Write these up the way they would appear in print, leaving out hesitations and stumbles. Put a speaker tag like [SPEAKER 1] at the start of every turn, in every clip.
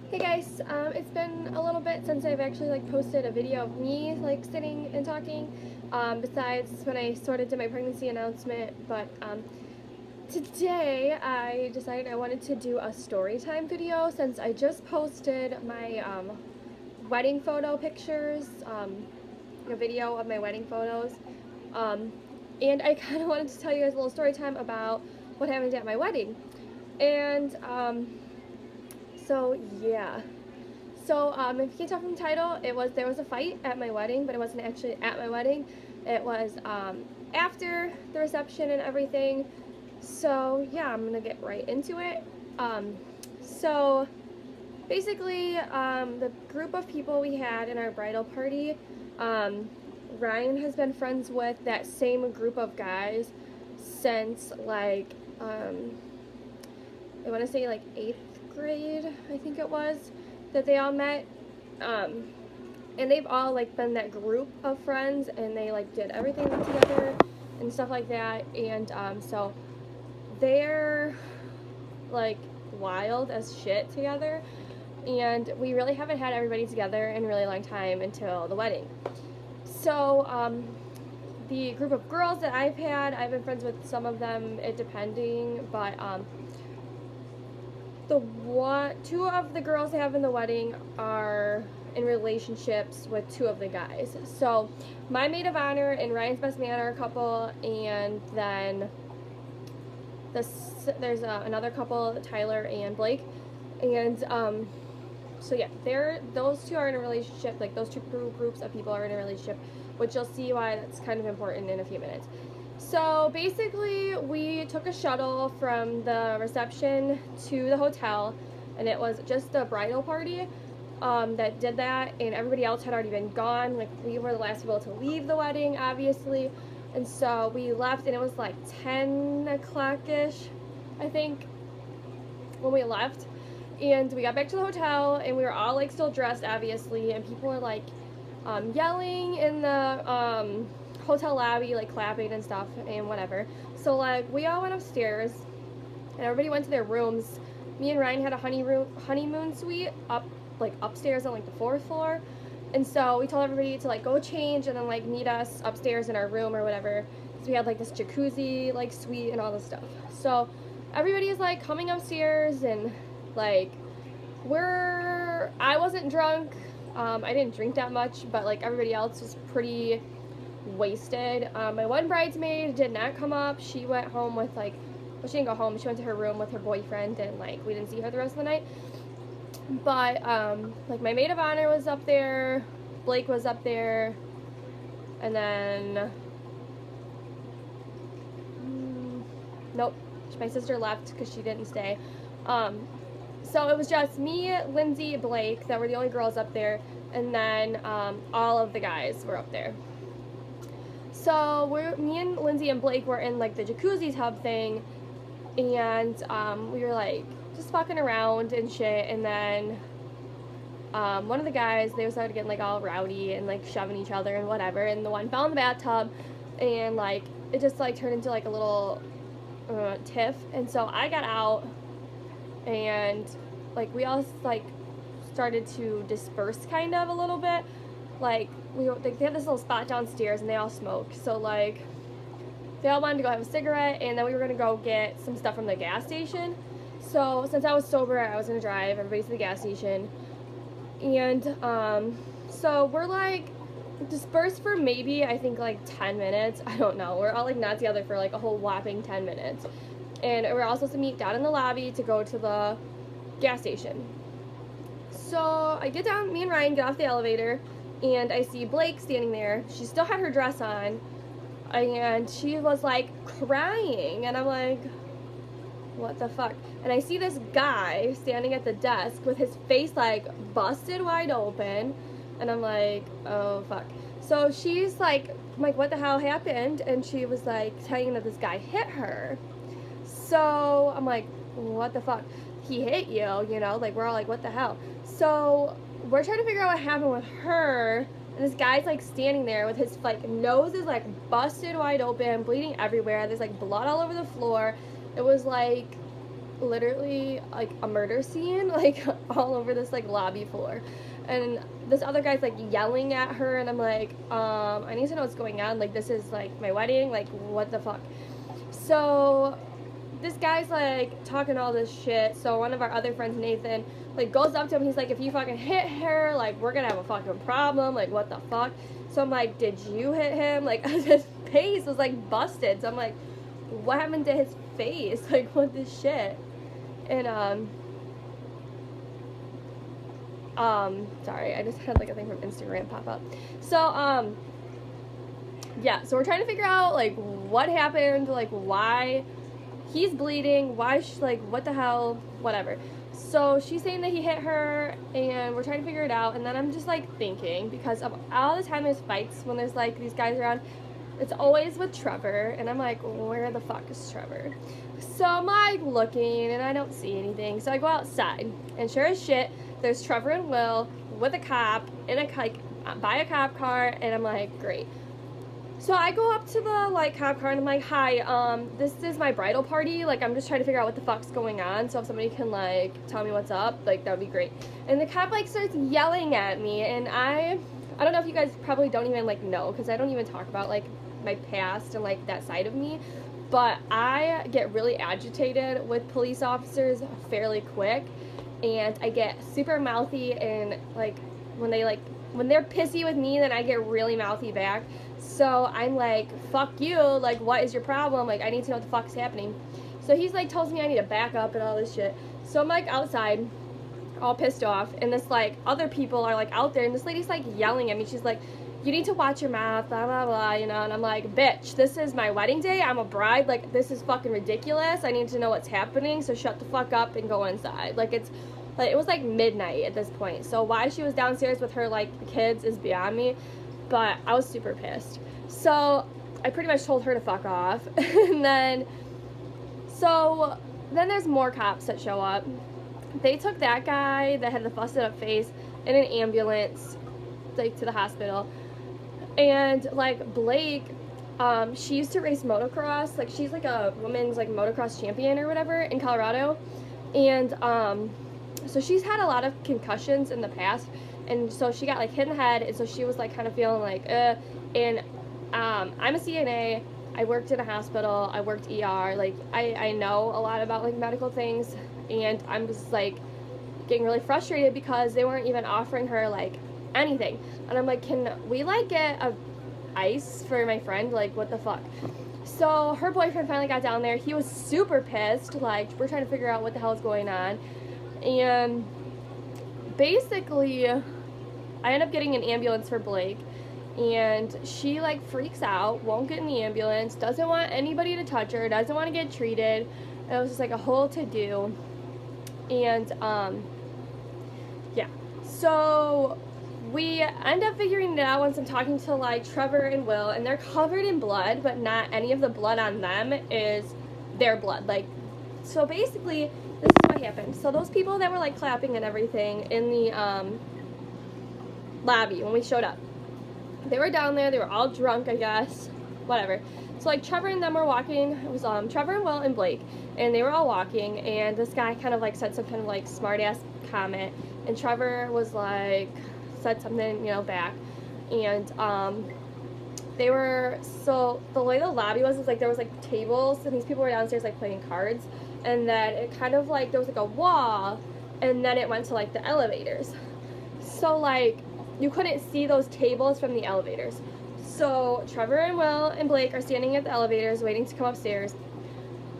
[SPEAKER 1] Hey guys, it's been a little bit since I've actually posted a video of me sitting and talking. Besides when I sort of did my pregnancy announcement, but today I decided I wanted to do a story time video since I just posted my wedding photo pictures, a video of my wedding photos, and I kind of wanted to tell you guys a little story time about what happened at my wedding, and so yeah. So if you can tell from the title, there was a fight at my wedding, but it wasn't actually at my wedding. It was after the reception and everything. So yeah, I'm gonna get right into it. So basically, the group of people we had in our bridal party, Ryan has been friends with that same group of guys since I want to say 8th grade, I think it was, that they all met. And they've all been that group of friends, and they did everything together and stuff like that. And so they're wild as shit together. And we really haven't had everybody together in a really long time until the wedding. So the group of girls that I've been friends with some of them, it depending, but two of the girls I have in the wedding are in relationships with two of the guys. So my maid of honor and Ryan's best man are a couple, and then there's another couple, Tyler and Blake, and so yeah, those two are in a relationship. Those two groups of people are in a relationship, which you'll see why that's kind of important in a few minutes. So basically, we took a shuttle from the reception to the hotel, and it was just the bridal party that did that, and everybody else had already been gone. We were the last people to leave the wedding, obviously, and so we left, and it was 10 o'clock-ish, I think, when we left. And we got back to the hotel, and we were all still dressed, obviously, and people were yelling in the hotel lobby, clapping and stuff and whatever. So we all went upstairs, and everybody went to their rooms. Me and Ryan had a honeymoon suite upstairs on the 4th floor, and so we told everybody to go change and then meet us upstairs in our room or whatever. So we had this jacuzzi suite and all this stuff. So everybody is coming upstairs, and I wasn't drunk. I didn't drink that much, but everybody else was pretty wasted. My one bridesmaid did not come up. She went home with well, she didn't go home. She went to her room with her boyfriend, and we didn't see her the rest of the night. But my maid of honor was up there, Blake was up there, and then nope, my sister left because she didn't stay. So it was just me, Lindsay, Blake, that were the only girls up there, and then all of the guys were up there. So me and Lindsay and Blake were in the jacuzzi tub thing, and we were just fucking around and shit, and then one of the guys, they started getting all rowdy and shoving each other and whatever, and the one fell in the bathtub, and it just turned into a little tiff, and so I got out, and we all started to disperse kind of a little bit. They had this little spot downstairs, and they all smoke, so they all wanted to go have a cigarette, and then we were gonna go get some stuff from the gas station. So since I was sober, I was gonna drive everybody to the gas station, and so we're dispersed for maybe, I think 10 minutes. I don't know, we're all not together for a whole whopping 10 minutes, and we're all supposed to meet down in the lobby to go to the gas station. So I get down, me and Ryan get off the elevator, and I see Blake standing there. She still had her dress on, and she was crying, and I'm what the fuck? And I see this guy standing at the desk with his face busted wide open, and I'm oh fuck. So she's what the hell happened? And she was saying that this guy hit her. So I'm what the fuck? He hit you, you know? We're all what the hell? So we're trying to figure out what happened with her, and this guy's standing there with his nose is busted wide open, bleeding everywhere. There's blood all over the floor. It was literally like a murder scene, like all over this like lobby floor. And this other guy's like yelling at her, and I'm like, I need to know what's going on. Like, this is like my wedding. Like, what the fuck? So this guy's like talking all this shit. So one of our other friends, Nathan, like goes up to him. He's like, if you fucking hit her, like we're gonna have a fucking problem. Like, what the fuck? So I'm like, did you hit him? Like, his face was like busted. So I'm like, what happened to his face? Like, what this shit? And sorry, I just had like a thing from Instagram pop up. So yeah, so we're trying to figure out like what happened, like why he's bleeding, why like what the hell, whatever. So she's saying that he hit her, and we're trying to figure it out. And then I'm just like thinking, because of all the time there's fights when there's like these guys around, it's always with Trevor, and I'm like, where the fuck is Trevor? So I'm like looking, and I don't see anything. So I go outside, and sure as shit, there's Trevor and Will with a cop in a like by a cop car, and I'm like, great. So I go up to the like cop car, and I'm like, hi, this is my bridal party. Like, I'm just trying to figure out what the fuck's going on. So if somebody can like tell me what's up, like that would be great. And the cop like starts yelling at me, and I don't know if you guys probably don't even like know, because I don't even talk about like my past and like that side of me, but I get really agitated with police officers fairly quick, and I get super mouthy, and like when they're pissy with me, then I get really mouthy back. So I'm like, fuck you, like what is your problem? Like, I need to know what the fuck's happening. So he's like tells me I need to back up and all this shit. So I'm like outside all pissed off, and this like other people are like out there, and this lady's like yelling at me. She's like, you need to watch your mouth, blah blah blah, you know. And I'm like, bitch, this is my wedding day, I'm a bride, like this is fucking ridiculous. I need to know what's happening, so shut the fuck up and go inside. Like, it's like, it was like midnight at this point, so why she was downstairs with her like kids is beyond me, but I was super pissed. So I pretty much told her to fuck off. And then there's more cops that show up. They took that guy that had the busted up face in an ambulance like to the hospital. And like Blake, she used to race motocross. Like, she's like a women's like motocross champion or whatever in Colorado. And so she's had a lot of concussions in the past, and so she got like hit in the head, and so she was like kind of feeling like and I'm a CNA. I worked in a hospital, I worked ER, like I know a lot about like medical things, and I'm just like getting really frustrated because they weren't even offering her like anything. And I'm like, can we like get a ice for my friend? Like, what the fuck? So her boyfriend finally got down there. He was super pissed. Like, we're trying to figure out what the hell is going on. And basically, I end up getting an ambulance for Blake. And she like freaks out, won't get in the ambulance, doesn't want anybody to touch her, doesn't want to get treated. And it was just like a whole to-do. And yeah. So we end up figuring it out once I'm talking to like Trevor and Will, and they're covered in blood, but not any of the blood on them is their blood. Like, so basically, this is what happened. So those people that were like clapping and everything in the lobby when we showed up, they were down there, they were all drunk, I guess, whatever. So like Trevor and them were walking. It was Trevor and Will and Blake, and they were all walking, and this guy kind of like said some kind of like smart ass comment, and Trevor was like said something, you know, back. And they were, so the way the lobby was like there was like tables, and these people were downstairs like playing cards, and then it kind of like there was like a wall, and then it went to like the elevators. So like you couldn't see those tables from the elevators. So Trevor and Will and Blake are standing at the elevators waiting to come upstairs,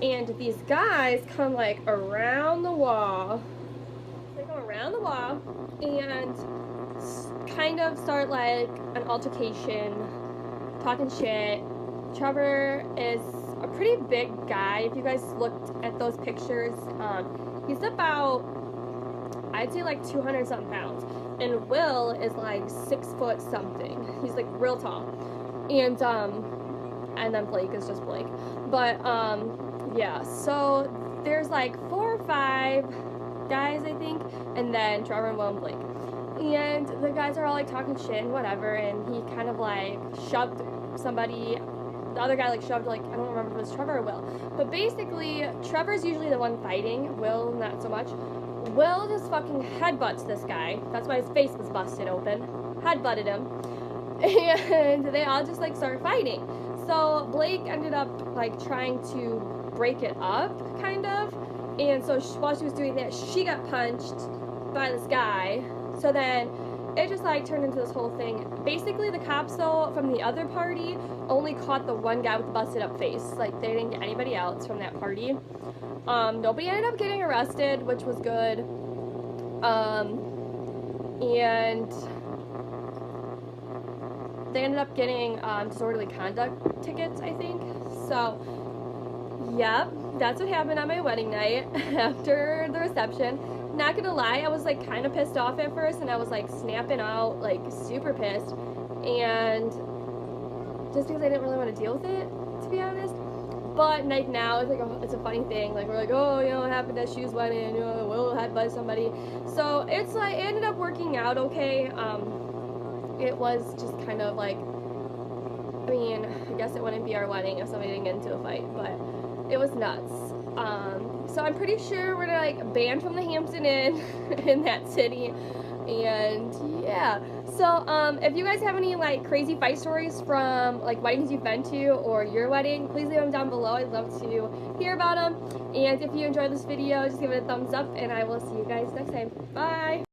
[SPEAKER 1] and these guys come like around the wall. They come around the wall and kind of start like an altercation, talking shit. Trevor is a pretty big guy. If you guys looked at those pictures, he's about, I'd say like 200 something pounds, and Will is like 6 foot something. He's like real tall, and then Blake is just Blake. But yeah, so there's like 4 or 5 guys, I think, and then Trevor and Will and Blake. And the guys are all like talking shit and whatever, and he kind of like shoved somebody the other guy like shoved, like, I don't remember if it was Trevor or Will, but basically Trevor's usually the one fighting, Will not so much. Will just fucking headbutts this guy. That's why his face was busted open. Headbutted him. And they all just like start fighting. So Blake ended up like trying to break it up, kind of. And so while she was doing that, she got punched by this guy. So then it just like turned into this whole thing. Basically the cops though from the other party only caught the one guy with the busted up face. Like they didn't get anybody else from that party. Nobody ended up getting arrested, which was good. And they ended up getting disorderly conduct tickets, I think. So, yep, that's what happened on my wedding night after the reception. Not gonna lie, I was like kind of pissed off at first, and I was like snapping out, like super pissed. And just because I didn't really want to deal with it, to be honest. But like now, it's like it's a funny thing. Like we're like, oh, you know, what happened at Shu's wedding? You know, Will had by somebody. So it's like it ended up working out okay. It was just kind of like, I mean, I guess it wouldn't be our wedding if somebody didn't get into a fight, but it was nuts. So I'm pretty sure we're like banned from the Hampton Inn in that city. And yeah, so if you guys have any like crazy fight stories from like weddings you've been to or your wedding, please leave them down below. I'd love to hear about them. And if you enjoyed this video, just give it a thumbs up, and I will see you guys next time. Bye.